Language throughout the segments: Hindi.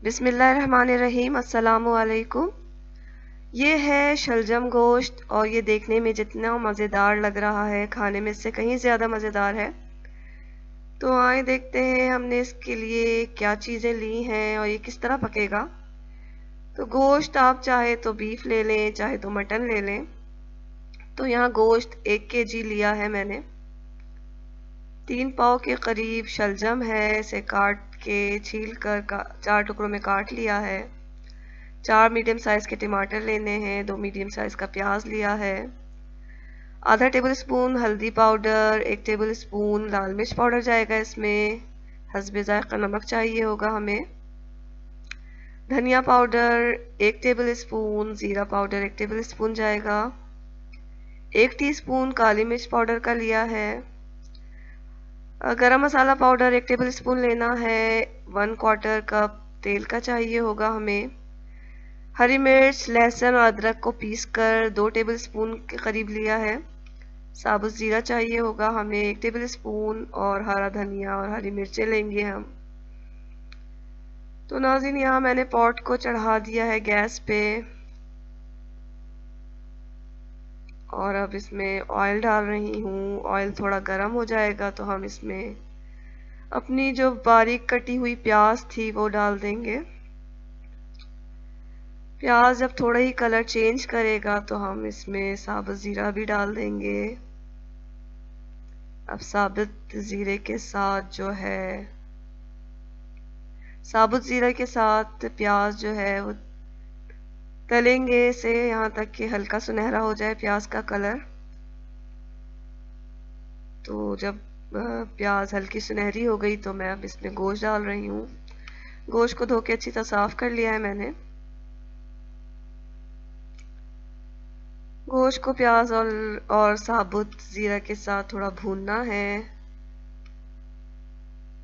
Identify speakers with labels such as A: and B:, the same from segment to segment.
A: बिस्मिल्लाहिर्रहमानिर्रहीम। अस्सलामु अलैकुम। ये है शलजम गोश्त और ये देखने में जितना मज़ेदार लग रहा है खाने में इससे कहीं ज़्यादा मज़ेदार है। तो आए देखते हैं हमने इसके लिए क्या चीज़ें ली हैं और ये किस तरह पकेगा। तो गोश्त आप चाहे तो बीफ ले लें, चाहे तो मटन ले लें। तो यहाँ गोश्त 1 kg लिया है मैंने। 3 पाव के करीब शलजम है, इसे काट के छील कर 4 टुकड़ों में काट लिया है। 4 मीडियम साइज़ के टमाटर लेने हैं, 2 मीडियम साइज़ का प्याज लिया है। आधा टेबल स्पून हल्दी पाउडर, 1 टेबल स्पून लाल मिर्च पाउडर जाएगा इसमें। हस्बे ज़ायक़ा नमक चाहिए होगा हमें। धनिया पाउडर 1 टेबल स्पून, ज़ीरा पाउडर 1 टेबल स्पून जाएगा। 1 टीस्पून काली मिर्च पाउडर का लिया है। गरम मसाला पाउडर 1 टेबल स्पून लेना है। 1/4 कप तेल का चाहिए होगा हमें। हरी मिर्च, लहसुन और अदरक को पीस कर 2 टेबल स्पून के करीब लिया है। साबुत ज़ीरा चाहिए होगा हमें 1 टेबल स्पून और हरा धनिया और हरी मिर्चें लेंगे हम। तो नाज़रीन यहाँ मैंने पॉट को चढ़ा दिया है गैस पे और अब इसमें ऑयल डाल रही हूँ। ऑयल थोड़ा गर्म हो जाएगा तो हम इसमें अपनी जो बारीक कटी हुई प्याज थी वो डाल देंगे। प्याज जब थोड़ा ही कलर चेंज करेगा तो हम इसमें साबुत ज़ीरा भी डाल देंगे। अब साबुत ज़ीरे के साथ जो है साबुत ज़ीरा के साथ प्याज जो है वो तलेंगे इसे यहाँ तक कि हल्का सुनहरा हो जाए प्याज का कलर। तो जब प्याज हल्की सुनहरी हो गई तो मैं अब इसमें गोश्त डाल रही हूँ। गोश्त को धो के अच्छी तरह साफ कर लिया है मैंने। गोश्त को प्याज और साबुत ज़ीरा के साथ थोड़ा भूनना है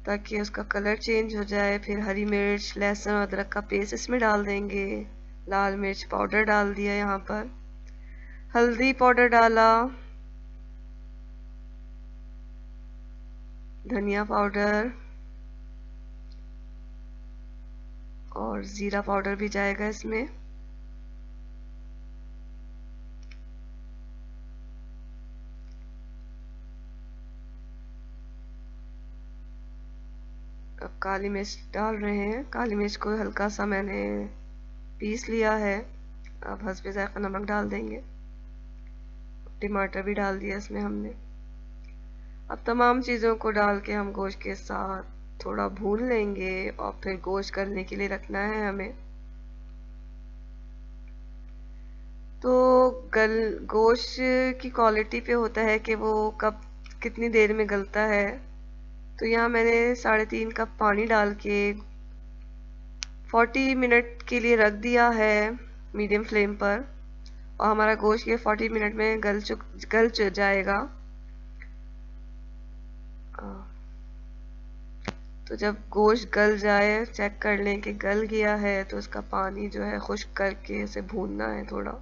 A: ताकि उसका कलर चेंज हो जाए। फिर हरी मिर्च, लहसुन और अदरक का पेस्ट इसमें डाल देंगे। लाल मिर्च पाउडर डाल दिया यहाँ पर। हल्दी पाउडर डाला। धनिया पाउडर और ज़ीरा पाउडर भी जाएगा इसमें। अब काली मिर्च डाल रहे हैं। काली मिर्च को हल्का सा मैंने पीस लिया है। अब हस्बे ज़ायक़ा नमक डाल देंगे। टमाटर भी डाल दिया इसमें हमने। अब तमाम चीज़ों को डाल के हम गोश्त के साथ थोड़ा भून लेंगे और फिर गोश्त करने के लिए रखना है हमें। तो गोश्त की क्वालिटी पे होता है कि वो कब कितनी देर में गलता है। तो यहाँ मैंने 3.5 कप पानी डाल के 40 मिनट के लिए रख दिया है मीडियम फ्लेम पर और हमारा गोश्त ये 40 मिनट में गल जाएगा। तो जब गोश्त गल जाए चेक कर लें कि गल गया है तो उसका पानी जो है खुश्क करके इसे भूनना है थोड़ा।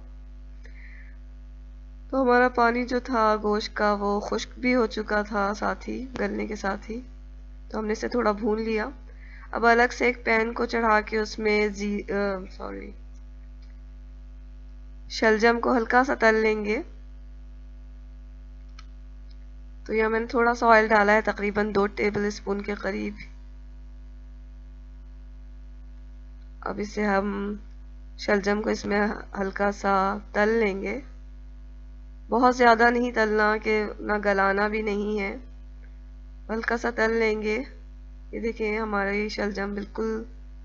A: तो हमारा पानी जो था गोश्त का वो खुश्क भी हो चुका था साथ ही गलने के साथ ही। तो हमने इसे थोड़ा भून लिया। अब अलग से एक पैन को चढ़ा के उसमें शलजम को हल्का सा तल लेंगे। तो यहाँ मैंने थोड़ा सा ऑयल डाला है, तकरीबन 2 टेबल स्पून के करीब। अब इसे हम शलजम को इसमें हल्का सा तल लेंगे। बहुत ज़्यादा नहीं तलना कि ना गलाना भी नहीं है, हल्का सा तल लेंगे। ये देखिए हमारी शलजम बिल्कुल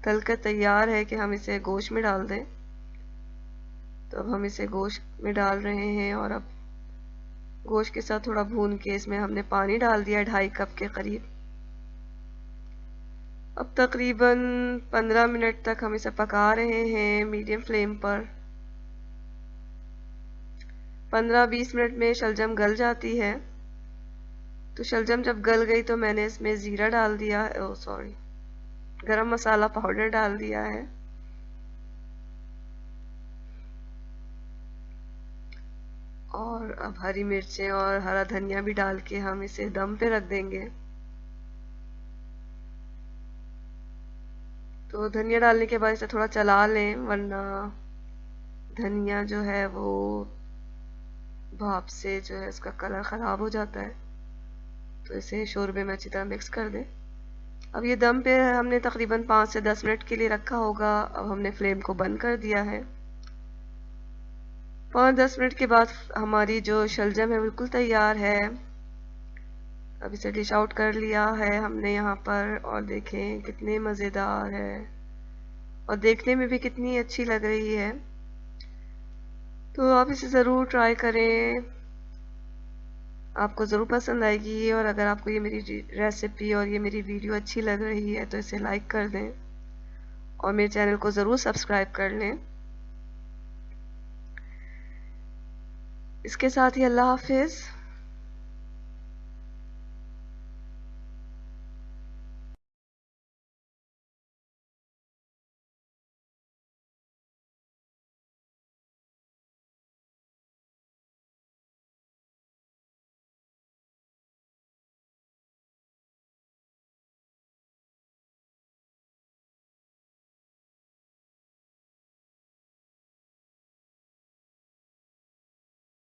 A: तल कर तैयार है कि हम इसे गोश्त में डाल दें। तो अब हम इसे गोश्त में डाल रहे हैं और अब गोश्त के साथ थोड़ा भून के इसमें हमने पानी डाल दिया 2.5 कप के करीब। अब तकरीबन 15 मिनट तक हम इसे पका रहे हैं मीडियम फ्लेम पर। 15-20 मिनट में शलजम गल जाती है। तो शलजम जब गल गई तो मैंने इसमें ज़ीरा डाल दिया है, गरम मसाला पाउडर डाल दिया है। और अब हरी मिर्चें और हरा धनिया भी डाल के हम इसे दम पे रख देंगे। तो धनिया डालने के बाद इसे थोड़ा चला लें, वरना धनिया जो है वो भाप से जो है इसका कलर ख़राब हो जाता है। तो इसे शोरबे में अच्छी तरह मिक्स कर दें। अब ये दम पे हमने तकरीबन 5 से 10 मिनट के लिए रखा होगा। अब हमने फ्लेम को बंद कर दिया है। 5-10 मिनट के बाद हमारी जो शलजम है बिल्कुल तैयार है। अब इसे डिश आउट कर लिया है हमने यहाँ पर, और देखें कितने मज़ेदार है और देखने में भी कितनी अच्छी लग रही है। तो आप इसे ज़रूर ट्राई करें, आपको ज़रूर पसंद आएगी। और अगर आपको ये मेरी रेसिपी और ये मेरी वीडियो अच्छी लग रही है तो इसे लाइक कर दें और मेरे चैनल को ज़रूर सब्सक्राइब कर लें। इसके साथ ही अल्लाह हाफिज़।